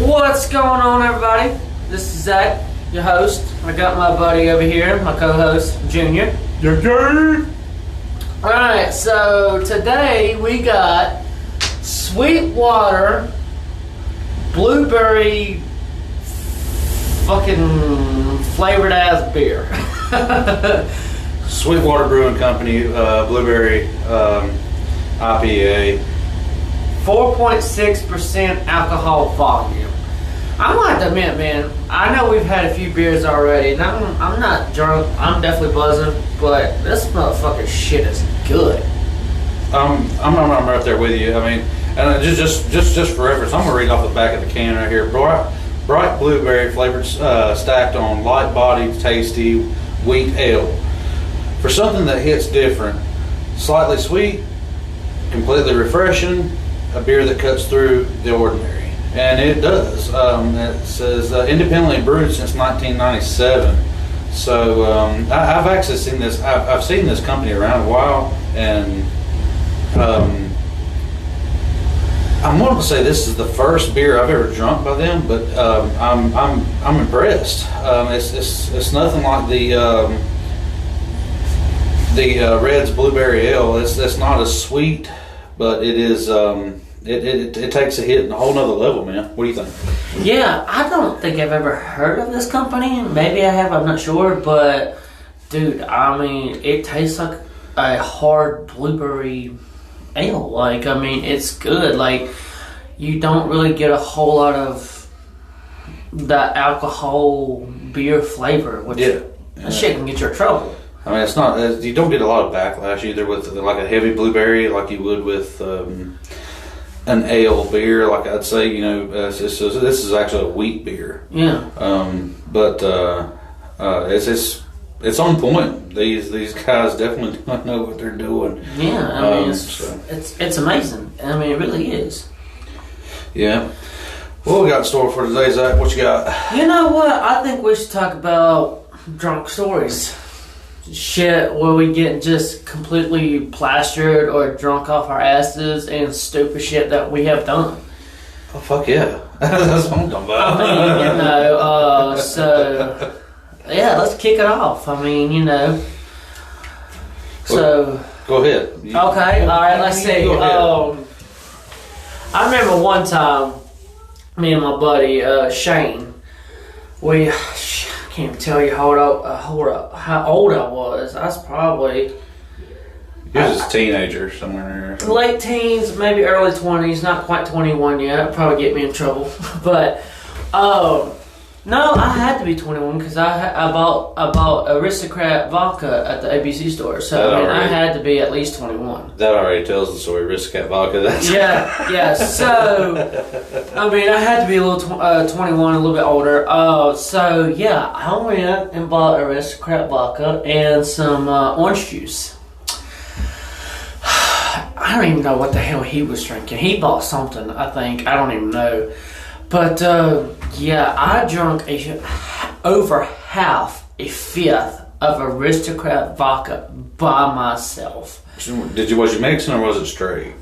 What's going on, everybody? This is Zach, your host. I got my buddy over here, my co-host, Junior. Alright, so today we got Sweetwater blueberry fucking flavored ass beer. Sweetwater Brewing Company, blueberry IPA. 4.6% alcohol volume. I'm gonna have to admit, man, I know we've had a few beers already, and I'm not drunk, I'm definitely buzzing, but this motherfucking shit is good. I'm right there with you. I mean, and just for reference, I'm gonna read off the back of the can right here. Bright blueberry flavored, stacked on light-bodied, tasty wheat ale. For something that hits different, slightly sweet, completely refreshing, a beer that cuts through the ordinary. And it does. It says independently brewed since 1997. So I've actually seen this. I've seen this company around a while, and I'm wanting to say this is the first beer I've ever drunk by them. But I'm impressed. It's nothing like the Red's Blueberry Ale. It's not as sweet, but it is. It takes a hit in a whole nother level, man. What do you think? Yeah, I don't think I've ever heard of this company. Maybe I have, I'm not sure. But, dude, I mean, it tastes like a hard blueberry ale. Like, I mean, it's good. Like, you don't really get a whole lot of that alcohol beer flavor, which that shit can get you in trouble. I mean, it's not. You don't get a lot of backlash either with like a heavy blueberry, like you would with an ale beer. Like I'd say, this is actually a wheat beer. Yeah. But it's on point. These guys definitely know what they're doing. Yeah, I mean, it's amazing. I mean, it really is. Yeah. What we got in store for today, Zach? What you got? You know what? I think we should talk about drunk stories. Shit where we get just completely plastered or drunk off our asses and stupid shit that we have done. Oh, fuck yeah. That's what I'm talking about. I mean, so, yeah, let's kick it off. I mean, so... Go ahead. Okay, alright, let's see. I remember one time, me and my buddy, Shane, I can't even tell you how old I was. I was probably... He was a teenager somewhere. Late teens, maybe early 20s, not quite 21 yet. That'd probably get me in trouble. But, no, I had to be 21 because I bought Aristocrat vodka at the ABC store. So, I had to be at least 21. That already tells the story, Aristocrat vodka. Yeah. So, I mean, I had to be a little 21, a little bit older. So, yeah, I went and bought Aristocrat vodka and some orange juice. I don't even know what the hell he was drinking. He bought something, I think. I don't even know. But, yeah, I drank over half a fifth of Aristocrat vodka by myself. Was you mixing or was it straight?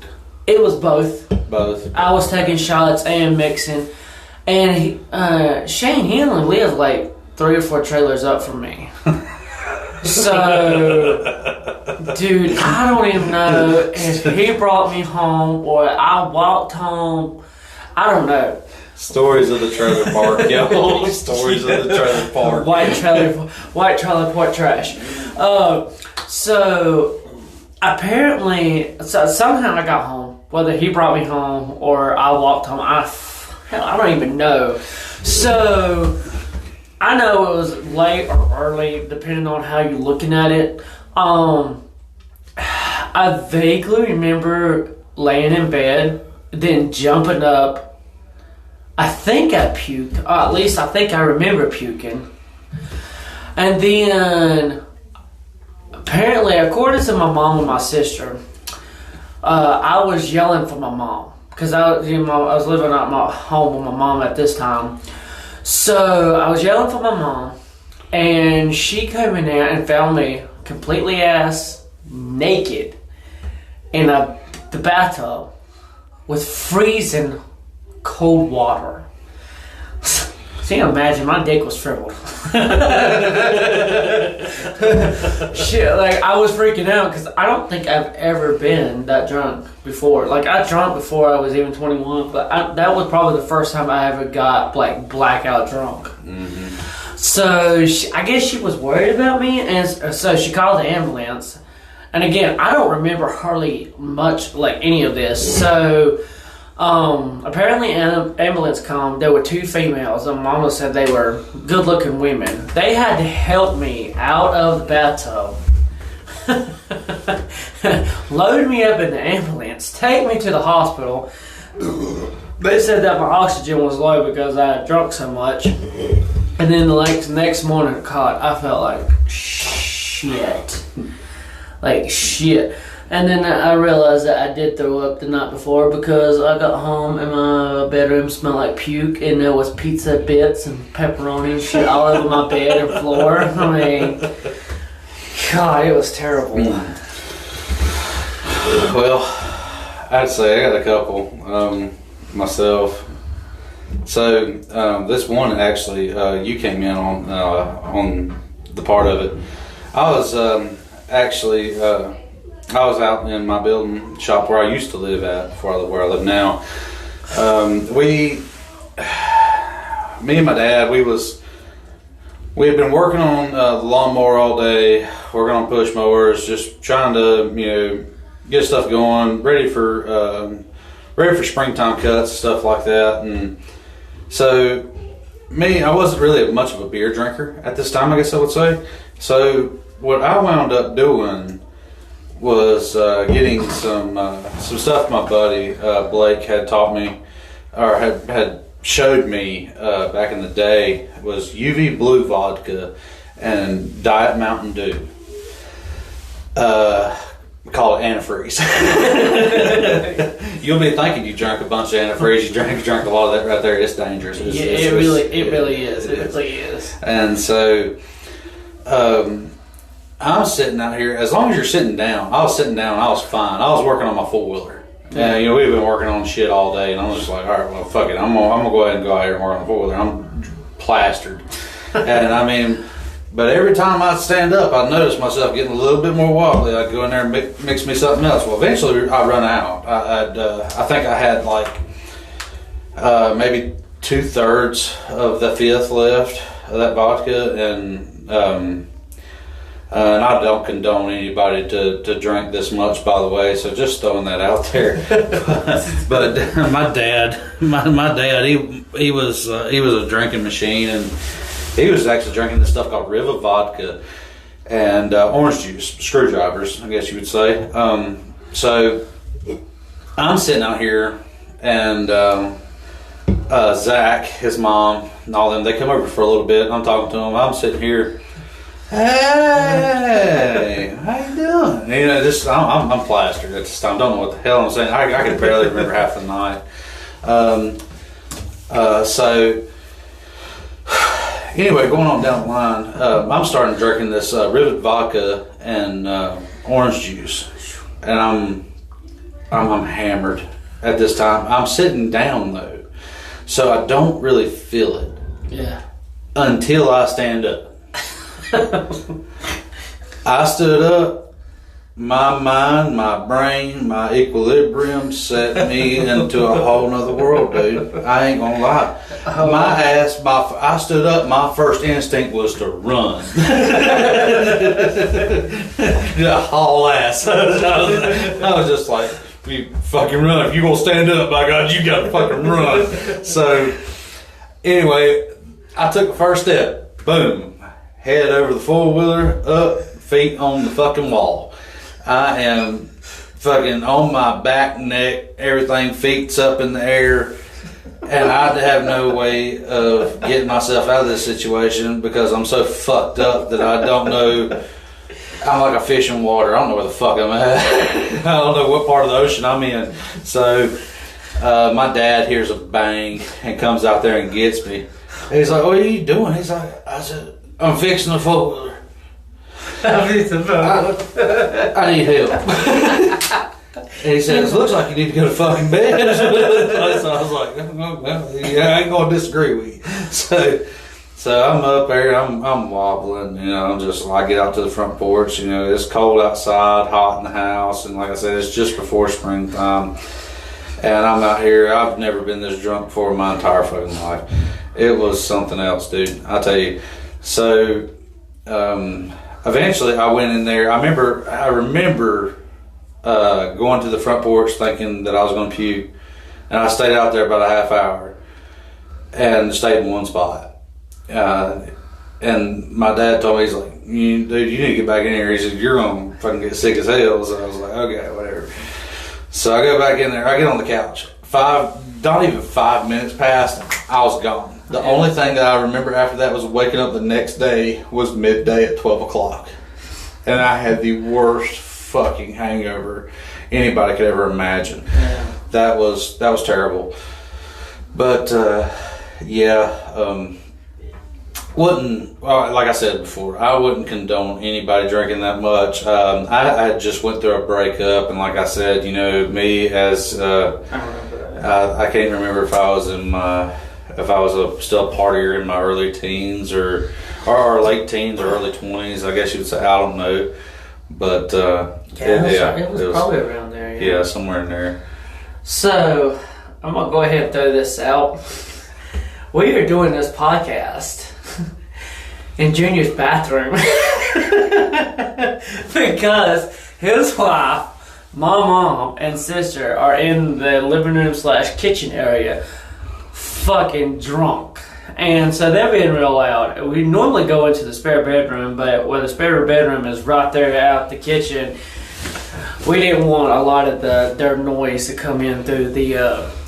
It was both. Both. I was taking shots and mixing. And Shane Henley lived like 3 or 4 trailers up from me. So, dude, I don't even know if he brought me home or I walked home. I don't know. Stories of the trailer park, yo. Stories of the trailer park. White trailer park trash. So apparently, somehow I got home. Whether he brought me home or I walked home, I don't even know. So I know it was late or early, depending on how you're looking at it. I vaguely remember laying in bed, then jumping up. I think I puked, or at least I think I remember puking. And then, apparently, according to my mom and my sister, I was yelling for my mom. Because I was living at my home with my mom at this time. So, I was yelling for my mom. And she came in there and found me completely ass naked in the bathtub with freezing cold water. can't imagine. My dick was shriveled. Shit, like I was freaking out because I don't think I've ever been that drunk before. Like I drunk before I was even 21, but that was probably the first time I ever got like blackout drunk. Mm-hmm. So I guess she was worried about me, and so she called the ambulance. And again, I don't remember hardly much like any of this. So apparently, ambulance come. There were 2 females, and Mama said they were good-looking women. They had to help me out of the bathtub, load me up in the ambulance, take me to the hospital. They said that my oxygen was low because I had drunk so much. And then the next morning, God, I felt like shit. Like shit. And then I realized that I did throw up the night before because I got home and my bedroom smelled like puke and there was pizza bits and pepperoni and shit all over my bed and floor. I mean, God, it was terrible. Well, I'd say I got a couple myself. So this one actually, you came in on the part of it. I was actually. I was out in my building shop where I used to live at before where I live now. Me and my dad, we had been working on the lawnmower all day, working on push mowers, just trying to get stuff going, ready for springtime cuts, stuff like that. And so I wasn't really much of a beer drinker at this time, I guess I would say. So what I wound up doing was getting some stuff my buddy Blake had taught me, or had showed me back in the day, was UV Blue vodka and Diet Mountain Dew. We call it antifreeze. You'll be thinking you drank a bunch of antifreeze. You drank a lot of that right there. It's dangerous. It really is. And so, I'm sitting out here. As long as you're sitting down, I was sitting down. I was fine. I was working on my 4-wheeler. Yeah, we've been working on shit all day, and I'm just like, all right, well, fuck it. I'm gonna go ahead and go out here and work on the 4-wheeler. I'm plastered, and I mean. But every time I'd stand up, I'd notice myself getting a little bit more wobbly. I'd go in there and mix me something else. Well, eventually I'd run out. I think I had like maybe 2/3 of the 5th left of that vodka, and I don't condone anybody to drink this much, by the way. So just throwing that out there. But my dad, he was a drinking machine, and he was actually drinking this stuff called Riva vodka and orange juice, screwdrivers, I guess you would say. So I'm sitting out here, and Zach, his mom, and all them, they come over for a little bit. I'm talking to them. I'm sitting here. Hey, how you doing? And, I'm plastered at this time. Don't know what the hell I'm saying. I can barely remember half the night. So. Anyway, going on down the line, I'm starting drinking this Rivet vodka and orange juice, and I'm hammered at this time. I'm sitting down though, so I don't really feel it. Yeah. Until I stand up. I stood up. My mind, my brain, my equilibrium set me into a whole nother world, dude. I ain't gonna lie. I stood up, my first instinct was to run. Haul ass. I was just like, you fucking run. If you gonna stand up, by God, you gotta fucking run. So, anyway, I took the first step. Boom. Head over the 4-wheeler, up, feet on the fucking wall. I am fucking on my back, neck, everything, feet's up in the air, and I have no way of getting myself out of this situation because I'm so fucked up that I don't know. I'm like a fish in water. I don't know where the fuck I'm at. I don't know what part of the ocean I'm in. So my dad hears a bang and comes out there and gets me. He's like, "What are you doing?" He's like, I said, "I'm fixing the 4-wheeler. I need help." And he says, looks like you need to go to fucking bed. So I was like, well, yeah, I ain't going to disagree with you. So I'm up there, I'm wobbling, I get out to the front porch, it's cold outside, hot in the house, and like I said, it's just before springtime. And I'm out here, I've never been this drunk before in my entire fucking life. It was something else, dude, I tell you. So, eventually I went in there. I remember going to the front porch thinking that I was going to puke, and I stayed out there about a half hour and stayed in one spot. And my dad told me, he's like, dude, you need to get back in here. He said, you're going to fucking get sick as hell. So I was like, okay, whatever. So I go back in there. I get on the couch. Not even 5 minutes passed, I was gone. The only thing that I remember after that was waking up the next day was midday at 12 o'clock. And I had the worst fucking hangover anybody could ever imagine. Yeah. That was terrible. But, like I said before, I wouldn't condone anybody drinking that much. I just went through a breakup, and like I said, me as I can't remember if I was still a partier in my early teens or late teens or early 20s. I guess you would say. I don't know, but it was probably around there. Yeah, somewhere in there. So I'm gonna go ahead and throw this out. We are doing this podcast in Junior's bathroom because his wife, my mom, and sister are in the living room / kitchen area fucking drunk. And so they're being real loud. We normally go into the spare bedroom, but where the spare bedroom is right there out the kitchen, we didn't want a lot of their noise to come in through the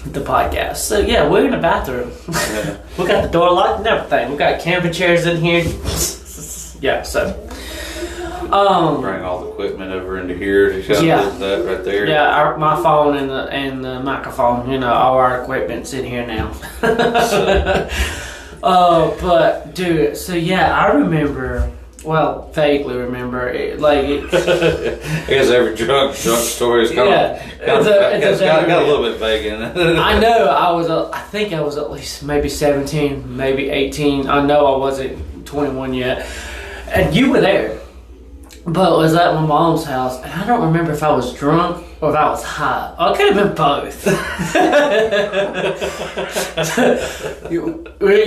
podcast. So yeah, we're in the bathroom. Yeah. We got the door locked and everything. We got camping chairs in here. Yeah, so bring all the equipment over into here. That right there. Yeah, my phone and the microphone. All our equipment's in here now. But dude, so yeah, I remember. Well, vaguely remember it. I guess every drunk story is got a little bit vague in it. I know I think I was at least maybe 17, maybe 18. I know I wasn't 21 yet. And you were there. But it was at my mom's house, and I don't remember if I was drunk or if I was high. Oh, it could have been both.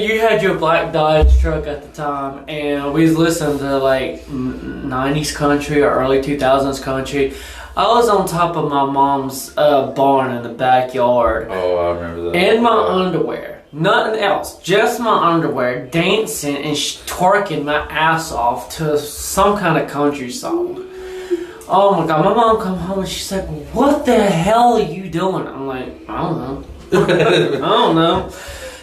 You had your black Dodge truck at the time, and we was listening to 90s country or early 2000s country. I was on top of my mom's barn in the backyard. Oh, I remember that. In my underwear. Nothing else, just my underwear, dancing and twerking my ass off to some kind of country song. Oh my God, my mom come home and she's like, what the hell are you doing? I'm like, I don't know. I don't know.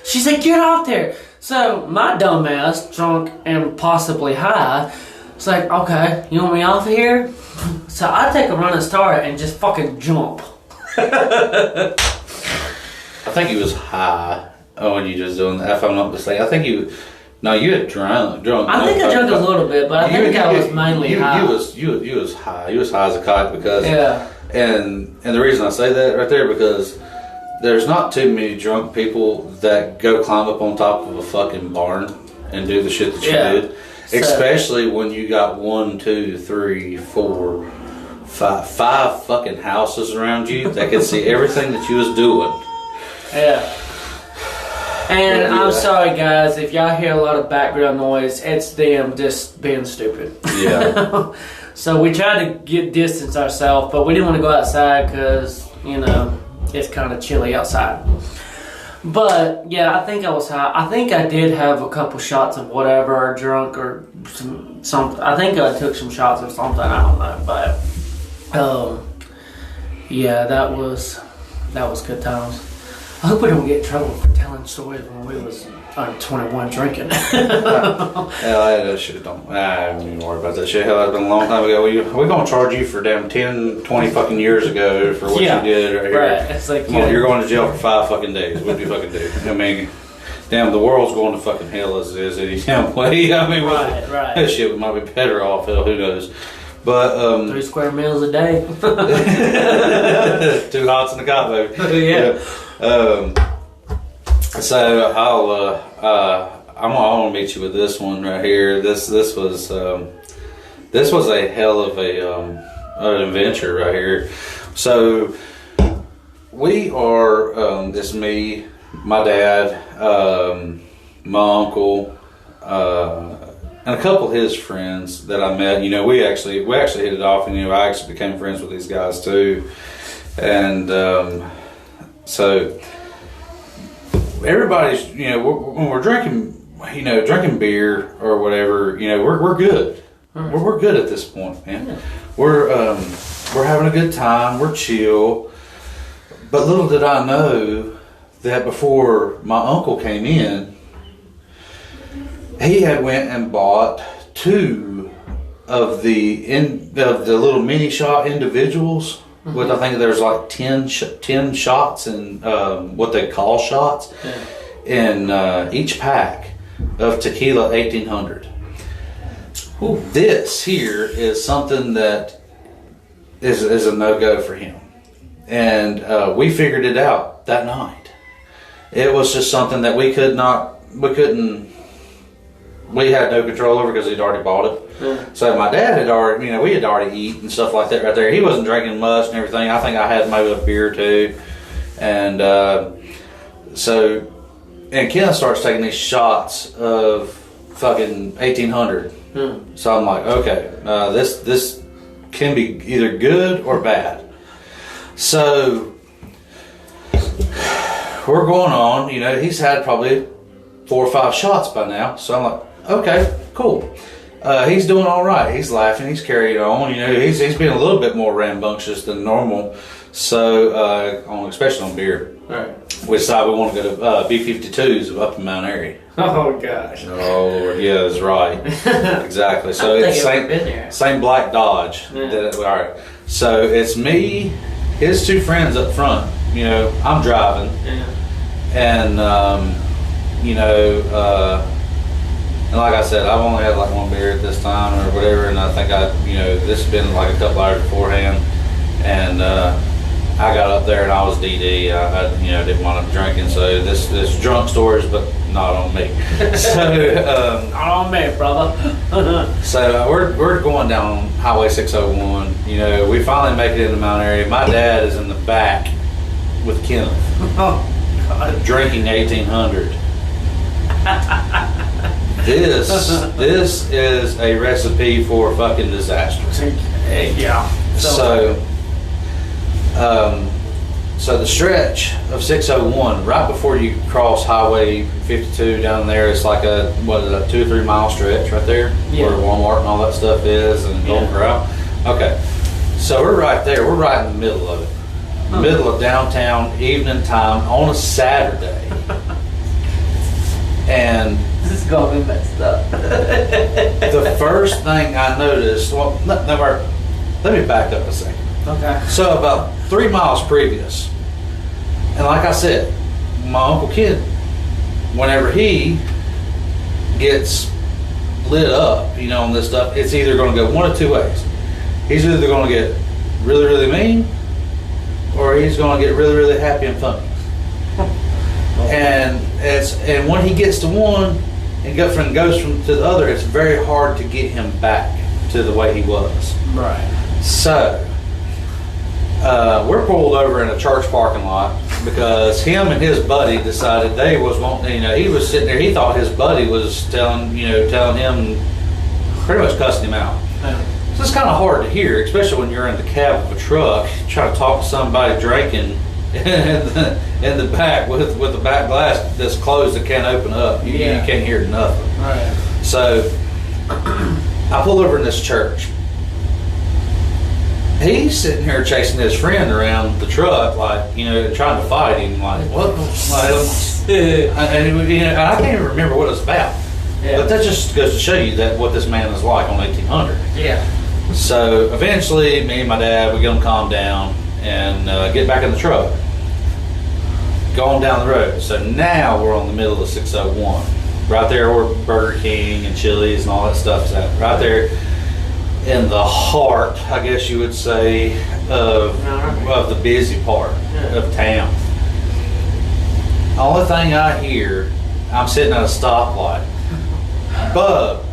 She's like, get out there. So my dumb ass, drunk and possibly high, it's like, okay, you want me off of here? So I take a running start and just fucking jump. I think he was high. Oh, and you just doing that? If I'm not mistaken, I think you had drunk. I think I drank a little bit, but I think I was mainly high. You was high. You was high as a kite because yeah. And the reason I say that right there because there's not too many drunk people that go climb up on top of a fucking barn and do the shit that you did, especially when you got 1, 2, 3, 4, 5 fucking houses around you that can see everything that you was doing. Yeah. And I'm sorry, guys, if y'all hear a lot of background noise, it's them just being stupid. Yeah. So we tried to distance ourselves, but we didn't want to go outside because, it's kind of chilly outside. But, yeah, I think I was high. I think I did have a couple shots of whatever, or drunk, or something. I think I took some shots of something, I don't know. But, yeah, that was good times. I hope we don't get in trouble for telling stories when we was 21 drinking. Hell, that shit I don't even worry about that shit. Hell, that's been a long time ago. We're going to charge you for damn 10, 20 fucking years ago for what you did right here. Right. It's like, come on, you're going to jail for 5 fucking days. What do you fucking do? I mean, damn, the world's going to fucking hell as it is any damn way. I mean, right. That shit might be better off. Hell, who knows? But 3 square meals a day. 2 hots in the cot, baby. Yeah. So I'm gonna meet you with this one right here. This was a hell of an adventure right here. So we are it's me, my dad, my uncle, and a couple of his friends that I met. You know, we actually hit it off, and I actually became friends with these guys too. And so everybody's, when we're drinking beer or whatever, we're good. We're good at this point, man. Yeah. We're having a good time. We're chill. But little did I know that before my uncle came in, he had went and bought 2 of the little mini shot individuals. With, I think there's like 10 shots in what they call shots in each pack of tequila 1800. Ooh. This here is something that is a no-go for him. And we figured it out that night. It was just something that we had no control over because he'd already bought it. So my dad had already, we had already eaten and stuff like that right there. He wasn't drinking much and everything. I think I had maybe a beer or 2. And and Ken starts taking these shots of fucking 1800. So I'm like, okay, this can be either good or bad. So we're going on, he's had probably 4 or 5 shots by now. So I'm like, okay, cool. He's doing all right. He's laughing. He's carrying on. He's being a little bit more rambunctious than normal. So, especially on beer. Right. We decided we want to go to B-52s up in Mount Airy. Oh gosh. Oh Lord, yeah, that's right. Exactly. So it's same black Dodge. Yeah. All right. So it's me, his 2 friends up front. I'm driving. Yeah. And and like I said, I've only had like 1 beer at this time or whatever, and I think this has been like a couple hours beforehand, and I got up there and I was DD. I didn't want to drinking, so this drunk stories, but not on me. So not on me, brother. So we're going down Highway 601. We finally make it into Mount Airy. My dad is in the back with Kenneth. Oh God. Drinking 1800. This is a recipe for fucking disaster. Yeah. So the stretch of 601, right before you cross Highway 52 down there, it's like a 2 or 3 mile stretch right there, where Walmart and all that stuff is, and Golden Corral. Okay, so we're right there. We're right in the middle of it, middle of downtown, evening time on a Saturday, and this is gonna be messed up. the first thing I noticed, let me back up a second. Okay. So about 3 miles previous, and like I said, my Uncle Ken, whenever he gets lit up, on this stuff, it's either going to go one of 2 ways. He's either going to get really, really mean, or he's going to get really, really happy and funny. And when he gets to one and goes to the other, it's very hard to get him back to the way he was. Right. So we're pulled over in a church parking lot because him and his buddy decided they was wanting. He was sitting there. He thought his buddy was telling him, pretty much cussing him out. Yeah. So it's kind of hard to hear, especially when you're in the cab of a truck trying to talk to somebody drinking in the back with the back glass that's closed that can't open up. You can't hear nothing. Right. So I pull over in this church. He's sitting here chasing his friend around the truck, like, trying to fight him, like, what? And I can't even remember what it was about. Yeah. But that just goes to show you that what this man is like on 1800. Yeah. So eventually, me and my dad, we get him calmed down and get back in the truck. Going down the road. So now we're on the middle of 601. Right there where Burger King and Chili's and all that stuff's at. Right there. in the heart, I guess you would say, of the busy part of town. Only thing I hear, I'm sitting at a stoplight. Bub,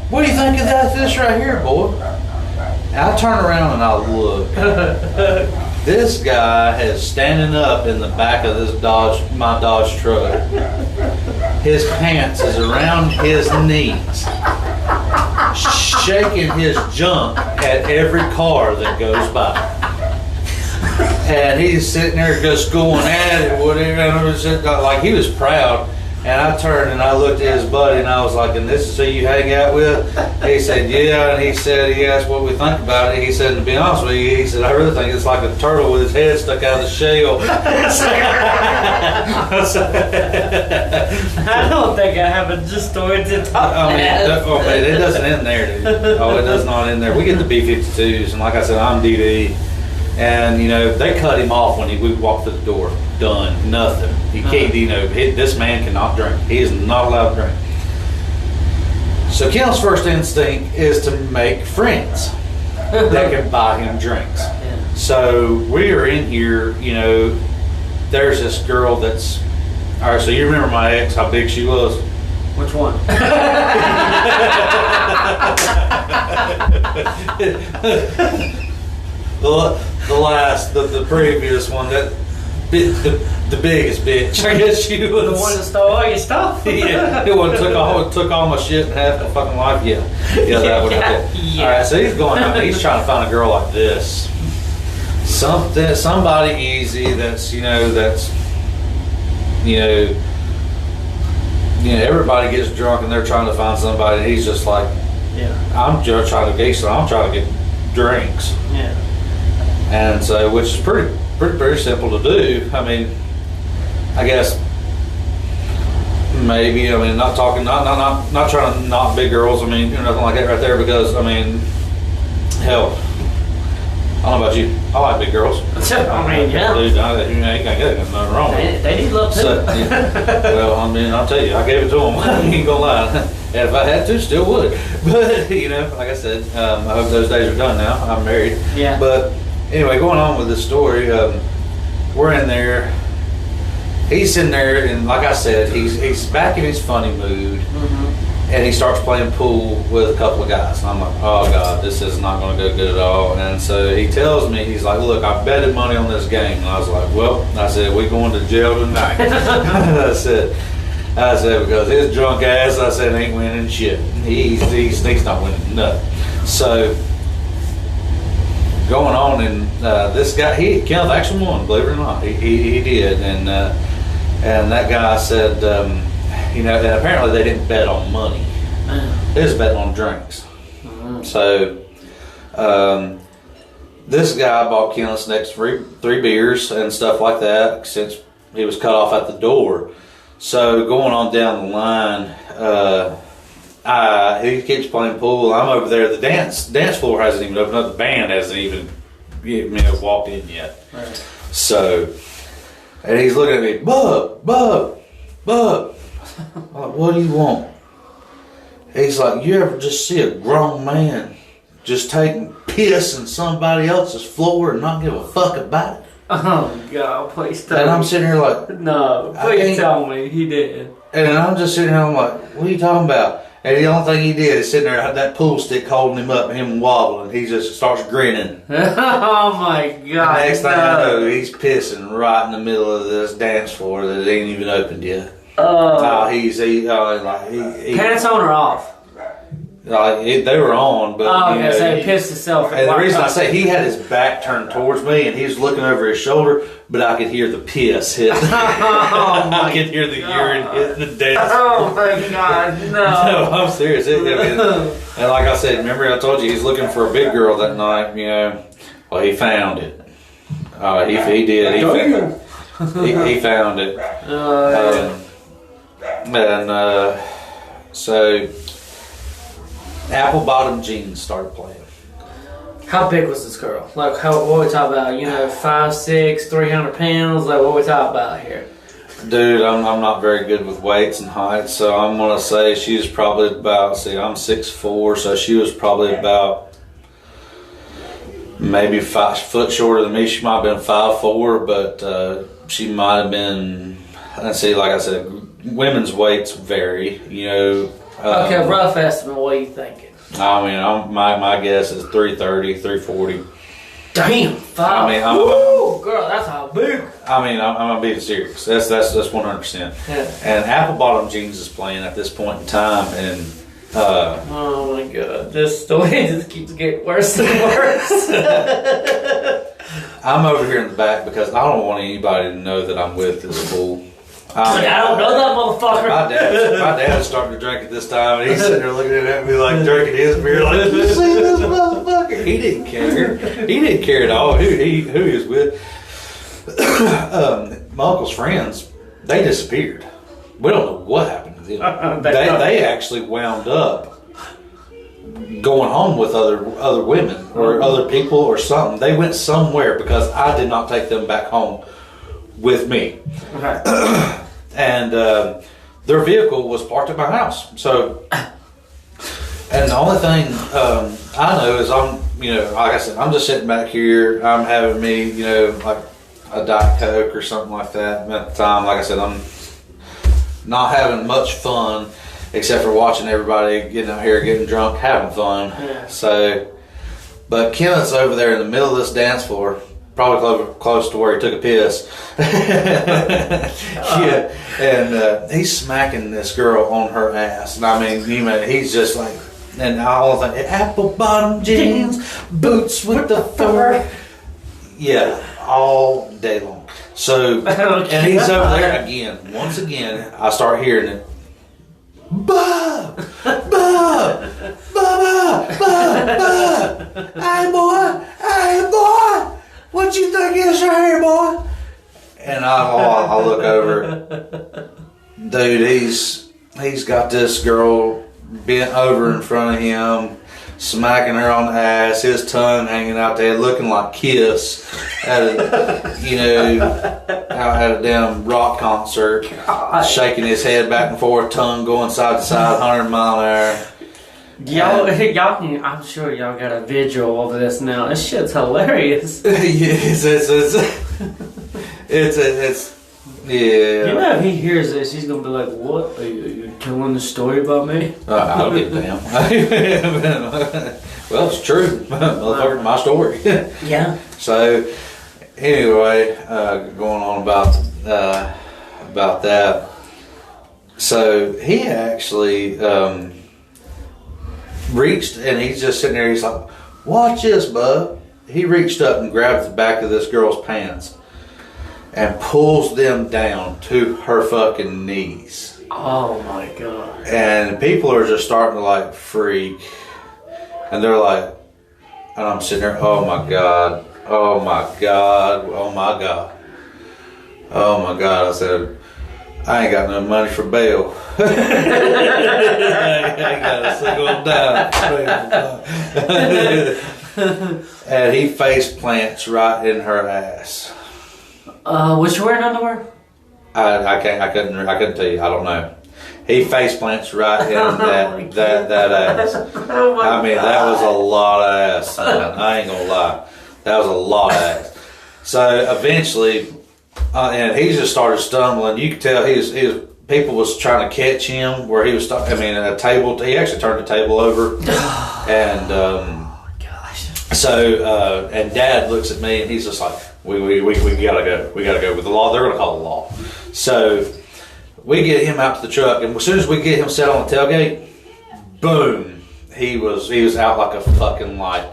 what do you think of this right here, boy? And I turn around and I look. This guy is standing up in the back of my Dodge truck. His pants is around his knees, shaking his junk at every car that goes by. And he's sitting there just going at it, whatever. Like he was proud. And I turned and I looked at his buddy and I was like, and this is who you hang out with? He said, yeah. And he asked what we think about it. He said, to be honest with you, he said, I really think it's like a turtle with his head stuck out of the shell. I don't think I have a story to talk about. It doesn't end there, dude. Oh, it does not end there. We get the B-52s, and like I said, I'm DD. And, they cut him off when we walked through the door. Done. Nothing. He can't, this man cannot drink. He is not allowed to drink. So Ken's first instinct is to make friends that can buy him drinks. Yeah. So we are in here, there's this girl that's, all right, so you remember my ex, how big she was? Which one? The previous one, the biggest bitch. I guess she was. The one that stole all your stuff? Yeah, the one that took all my shit and half my fucking life. Yeah, that would have been. Yeah. All right, so he's going out. He's trying to find a girl like this. Somebody easy. That's everybody gets drunk and they're trying to find somebody. And he's just like, I'm just trying to get. So I'm trying to get drinks. Yeah. And so, which is pretty simple to do. I mean, I guess maybe. I mean, not trying to knock big girls. I mean, nothing like that right there. Because I mean, hell, I don't know about you. I like big girls. I mean, yeah. Dude, you ain't got nothing wrong with it. They need love too. So, well, I mean, I'll tell you, I gave it to them. I ain't gonna lie. And if I had to, still would. But like I said, I hope those days are done now. I'm married. Yeah. But anyway, going on with this story, we're in there. He's sitting there, and like I said, he's back in his funny mood, and he starts playing pool with a couple of guys. And I'm like, oh God, this is not going to go good at all. And so he tells me, he's like, look, I betted money on this game. And I was like, well, we going to jail tonight. I said, because his drunk ass, I said, ain't winning shit. He's not winning nothing. So going on, and this guy, Kenneth actually won, believe it or not, he did, and that guy said, and apparently they didn't bet on money, they just bet on drinks. So this guy bought Kenneth's next three beers and stuff like that, since he was cut off at the door. So going on down the line, he keeps playing pool. I'm over there. The dance floor hasn't even opened up. The band hasn't even walked in yet. Right. So, and he's looking at me, Bub. I'm like, what do you want? He's like, you ever just see a grown man just taking piss in somebody else's floor and not give a fuck about it? Oh God, please tell me. And I'm sitting here like, no, please tell me he did. And I'm just sitting here, I'm like, what are you talking about? And the only thing he did is sitting there, had that pool stick holding him up and him wobbling. He just starts grinning. Oh my God. And next thing I know, he's pissing right in the middle of this dance floor that ain't even opened yet. Pants on or off? They were on, but he pissed himself. And the reason I say he had his back turned towards me, and he was looking over his shoulder, but I could hear the piss hit. I could hear the urine hitting the dance. Oh my God, no! No, I'm serious. And like I said, remember I told you he's looking for a big girl that night. Well, he found it. He did. He found it. So. Apple bottom jeans started playing. How big was this girl? Like, what we talking about? 5'6", 300 pounds. Like, what we talking about here? Dude, I'm not very good with weights and heights, so I'm gonna say she's probably about. See, I'm 6'4", so she was probably about maybe 5 foot shorter than me. She might have been 5'4", but she might have been. And see, like I said, women's weights vary. You know. Okay, rough estimate. What are you thinking? I mean, my guess is 330, 340. Damn, 5. I mean, Woo, girl, that's how big. I mean, I'm being serious. That's 100%. Yeah. And Apple Bottom Jeans is playing at this point in time, and oh my god, this story just keeps getting worse and worse. I'm over here in the back because I don't want anybody to know that I'm with this fool. I don't know that motherfucker. My dad is starting to drink at this time, and he's sitting there looking at me like drinking his beer, like, you see this motherfucker? He didn't care. He didn't care at all who he was with. My uncle's friends, they disappeared. We don't know what happened to them. They actually wound up going home with other women or other people or something. They went somewhere because I did not take them back home with me. Okay. And their vehicle was parked at my house. So, and the only thing I know is like I said, I'm just sitting back here. I'm having me, like a Diet Coke or something like that. And at the time, like I said, I'm not having much fun except for watching everybody getting out here, getting drunk, having fun. Yeah. So, but Kenneth's over there in the middle of this dance floor. Probably close to where he took a piss. Yeah, and he's smacking this girl on her ass. And I mean, he's just like, and all of that, apple bottom jeans, boots with the fur. Yeah, all day long. So, and he's over there again. Once again, I start hearing it. Bah! Bah! Bah! Bah! Bah! Hey, boy! Hey, boy! What you think is right here, boy? And I look over. Dude, he's got this girl bent over in front of him, smacking her on the ass, his tongue hanging out there, looking like Kiss at a damn rock concert, shaking his head back and forth, tongue going side to side, 100 mile an hour. Y'all can, I'm sure y'all got a visual of this now. This shit's hilarious. Yes, it's yeah. You know, if he hears this, he's gonna be like, "What? Are you telling the story about me?" I don't give a damn. Well, it's true. Motherfucker, my story. Yeah. So, anyway, going on about that. So he actually reached, and he's just sitting there. He's like, "Watch this, bub." He reached up and grabbed the back of this girl's pants and pulls them down to her fucking knees. Oh my god. And people are just starting to like freak. And they're like, and I'm sitting there, oh my god, oh my god, oh my god, oh my god. I said, I ain't got no money for bail. I ain't got a single dime. And he face plants right in her ass. Was she wearing underwear? I couldn't tell you. I don't know. He face plants right in that ass. Oh my I mean, god. that was a lot of ass. Man. I ain't gonna lie. That was a lot of ass. So eventually, and he just started stumbling. You could tell he was people was trying to catch him where he was. A table. He actually turned the table over, and Gosh. so and Dad looks at me and he's just like, we gotta go. We gotta go with the law. They're gonna call the law. So we get him out to the truck, and as soon as we get him set on the tailgate, boom, he was out like a fucking light,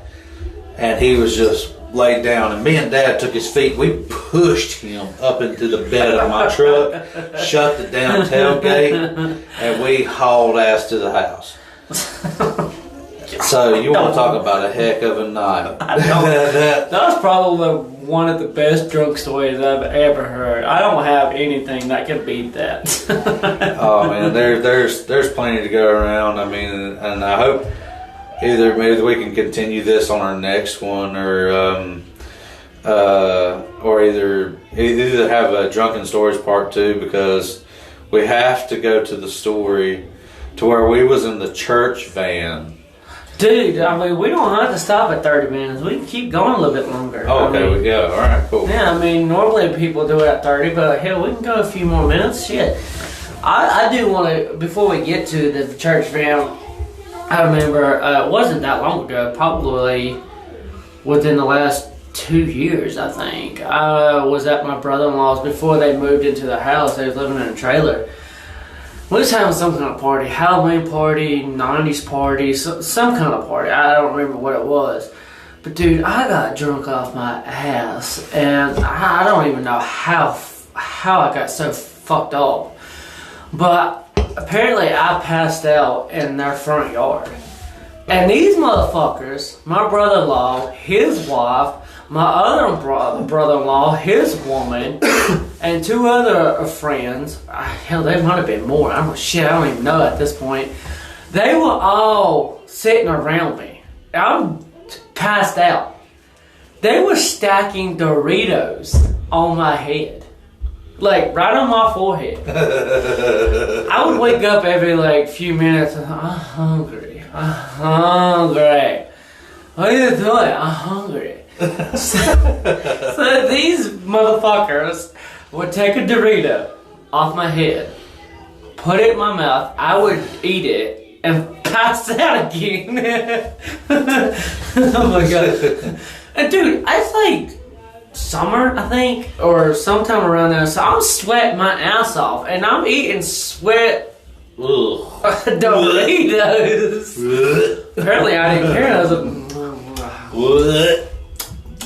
and he was just laid down. And me and Dad took his feet. We pushed him up into the bed of my truck, shut the damn tailgate, and we hauled ass to the house. So you want to talk about a heck of a night? That was probably one of the best drunk stories I've ever heard. I don't have anything that can beat that. Oh man, there's plenty to go around. I mean, and I hope either maybe we can continue this on our next one, or or either have a drunken stories part 2, because we have to go to the story to where we was in the church van. Dude, I mean, we don't have to stop at 30 minutes. We can keep going a little bit longer. Oh, okay. Yeah, all right, cool. Yeah, I mean, normally people do it at 30, but hell, we can go a few more minutes. Shit. I do want to, before we get to the church van, I remember, it wasn't that long ago, probably within the last 2 years, I think. I was at my brother-in-law's before they moved into the house. They was living in a trailer. We was having some kind of party, Halloween party, 90s party, some kind of party. I don't remember what it was. But dude, I got drunk off my ass, and I don't even know how I got so fucked up. But apparently I passed out in their front yard. And these motherfuckers, my brother-in-law, his wife, my other brother-in-law, his woman, and 2 other friends, hell, they might have been more. I don't even know at this point. They were all sitting around me. I'm passed out. They were stacking Doritos on my head. Like, right on my forehead. I would wake up every, few minutes and I'm hungry. What are you doing? I'm hungry. So these motherfuckers would take a Dorito off my head, put it in my mouth, I would eat it, and pass out again. Oh my god. And dude, it's like summer, I think, or sometime around there, so I'm sweating my ass off, and I'm eating sweat Doritos. Apparently I didn't care. I was like,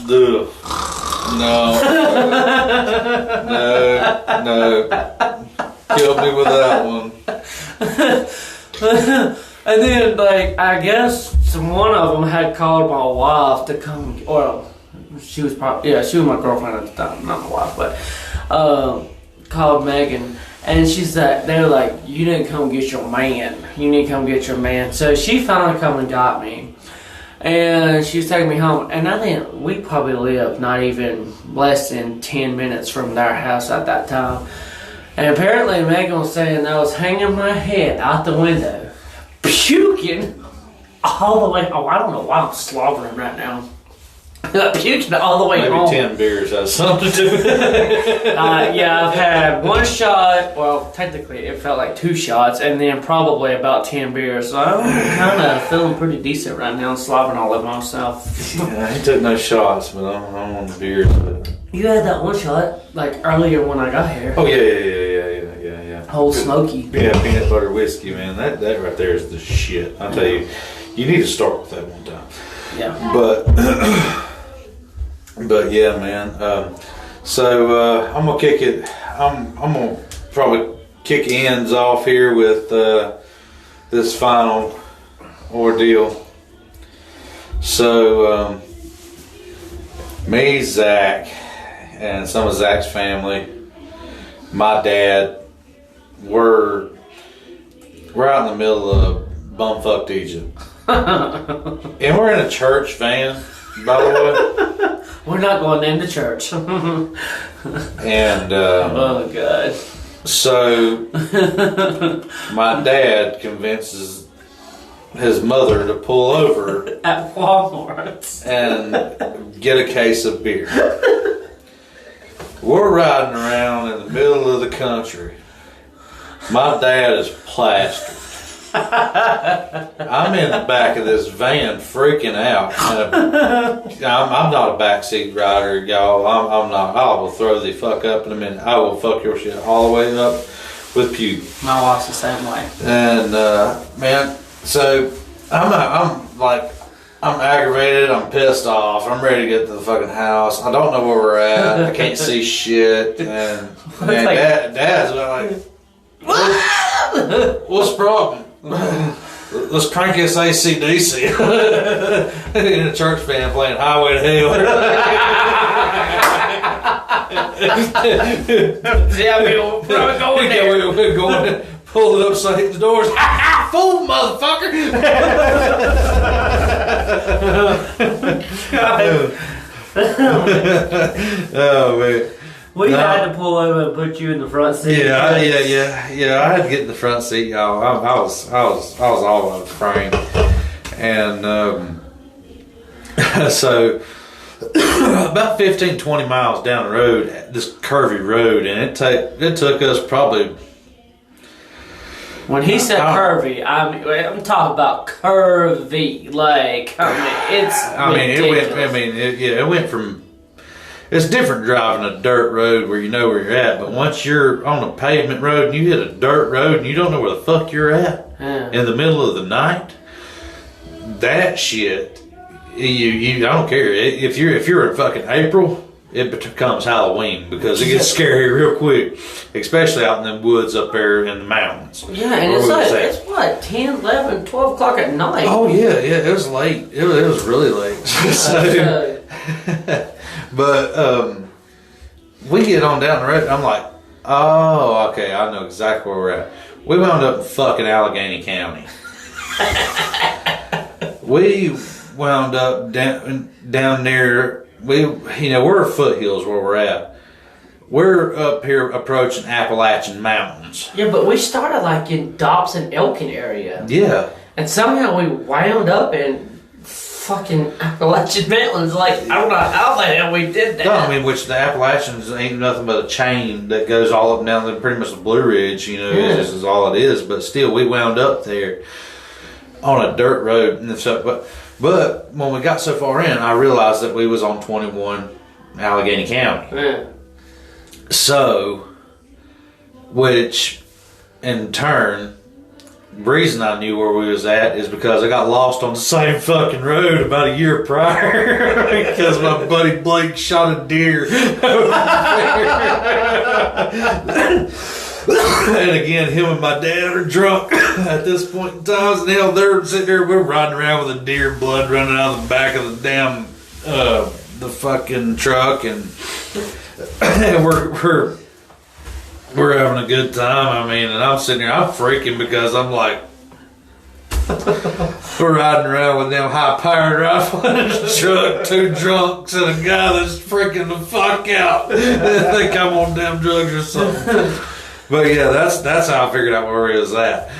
No. Kill me with that one. And then, I guess one of them had called my wife to come. Well, she was my girlfriend at the time, not my wife, but called Megan, and they were like, "You didn't come get your man. You need to come get your man." So she finally come and got me. And she was taking me home, and I think we probably lived not even less than 10 minutes from their house at that time. And apparently Megan was saying I was hanging my head out the window, puking all the way home. I don't know why I'm slobbering right now. Puking all the way home. Maybe 10 beers has something to do with it. Yeah, I've had 1 shot. Well, technically it felt like 2 shots, and then probably about 10 beers. So I'm kind of feeling pretty decent right now. I'm slobbering all over myself. Yeah, I ain't took no shots, but I'm on the beers. But... You had that 1 shot earlier when I got here. Oh yeah. Whole smoky. Yeah, peanut butter whiskey, man. That right there is the shit. I'll tell you, you need to start with that one time. Yeah. But yeah, man. So I'm gonna kick it. I'm gonna probably kick ends off here with this final ordeal. So me, Zach, and some of Zach's family, my dad, we're out in the middle of bumfucked Egypt, and we're in a church van, by the way. We're not going into church. And oh god. So my dad convinces his mother to pull over at Walmart and get a case of beer. We're riding around in the middle of the country. My dad is plastered. I'm in the back of this van freaking out. I'm not a backseat rider, y'all. I'm not. I will throw the fuck up in a minute. I will fuck your shit all the way up with puke. My wife's the same way. And man, so I'm aggravated. I'm pissed off. I'm ready to get to the fucking house. I don't know where we're at. I can't see shit. And Dad's like, what's the problem? Let's crank this AC/DC in a church band playing Highway to Hell. Yeah, we're going there. Yeah, we're going. Pull it up so I hit the doors. Fool, motherfucker! Oh man. We had to pull over and put you in the front seat. Yeah. I had to get in the front seat, y'all. I was all on the frame, and so about 15, 20 miles down the road, this curvy road, and it took us probably. When he said curvy, I'm talking about curvy. Like, it went from. It's different driving a dirt road where you know where you're at, but once you're on a pavement road and you hit a dirt road and you don't know where the fuck you're at in the middle of the night, that shit, I don't care. If you're in fucking April, it becomes Halloween because it gets scary real quick, especially out in the woods up there in the mountains. Yeah, and it's what, 10, 11, 12 o'clock at night? Oh, yeah, it was late. It was really late. But we get on down the road, and I'm like, oh, okay, I know exactly where we're at. We wound up in fucking Allegheny County. We wound up down near, we're foothills where we're at. We're up here approaching Appalachian Mountains. Yeah, but we started like in Dobson, Elkin area. Yeah. And somehow we wound up in fucking Appalachian Mountains. Like, I don't know how the hell we did that. No, I mean, which the Appalachians ain't nothing but a chain that goes all up and down, pretty much the Blue Ridge, is all it is. But still, we wound up there on a dirt road. And so, but when we got so far in, I realized that we was on 21 Allegheny County. Yeah. So, which in turn, the reason I knew where we was at is because I got lost on the same fucking road about a year prior because my buddy Blake shot a deer over there. And again, him and my dad are drunk at this point in time. And hell, they're sitting there, we're riding around with a deer blood running out of the back of the damn the fucking truck, and we're having a good time. I mean, and I'm sitting here, I'm freaking because I'm like, we're riding around with them high-powered rifle in a truck, two drunks and a guy that's freaking the fuck out. They think I'm on damn drugs or something. But yeah, that's how I figured out where he was at.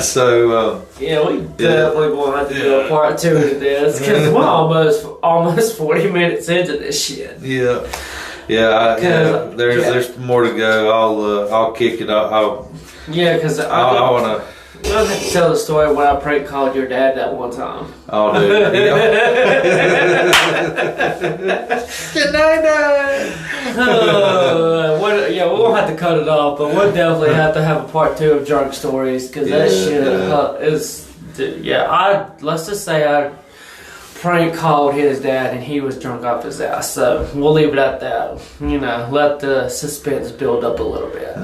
So yeah, we definitely going to have to do a part 2 of this because we're almost 40 minutes into this shit. Yeah. There's more to go. I'll kick it up. Because I want to. We'll have to tell the story when I prank called your dad that one time. Oh, dude. We won't have to cut it off, but we'll definitely have to have a part 2 of drunk stories because that shit is. Let's just say I prank called his dad and he was drunk off his ass, so we'll leave it at that. Let the suspense build up a little bit.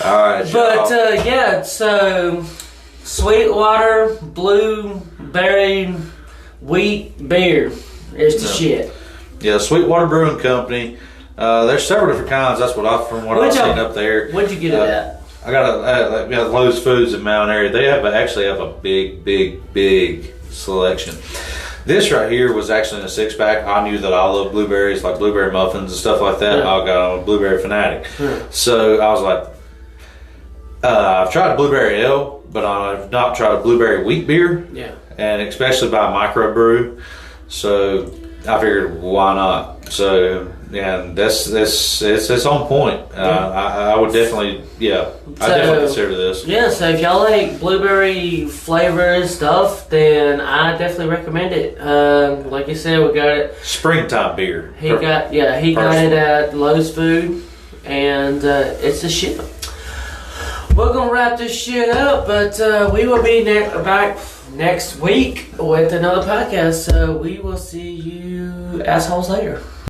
Alright, but so Sweetwater Blueberry Wheat Beer is the shit. Yeah, Sweetwater Brewing Company. There's several different kinds. That's what I've seen up there. Where'd you get it at? I got Lowe's Foods in Mount Airy. They actually have a big selection. This right here was actually in a 6-pack. I knew that I love blueberries, like blueberry muffins and stuff like that. I got on a blueberry fanatic. So I was like, I've tried blueberry ale, but I've not tried a blueberry wheat beer. Yeah. And especially by microbrew. So I figured, why not? So yeah, it's on point. I would definitely, I definitely consider this. Yeah, so if y'all like blueberry flavored stuff, then I definitely recommend it. Like you said, we got it. Springtime beer. He got it at Lowe's Food, and it's the shit. We're gonna wrap this shit up, but we will be back next week with another podcast. So we will see you assholes later.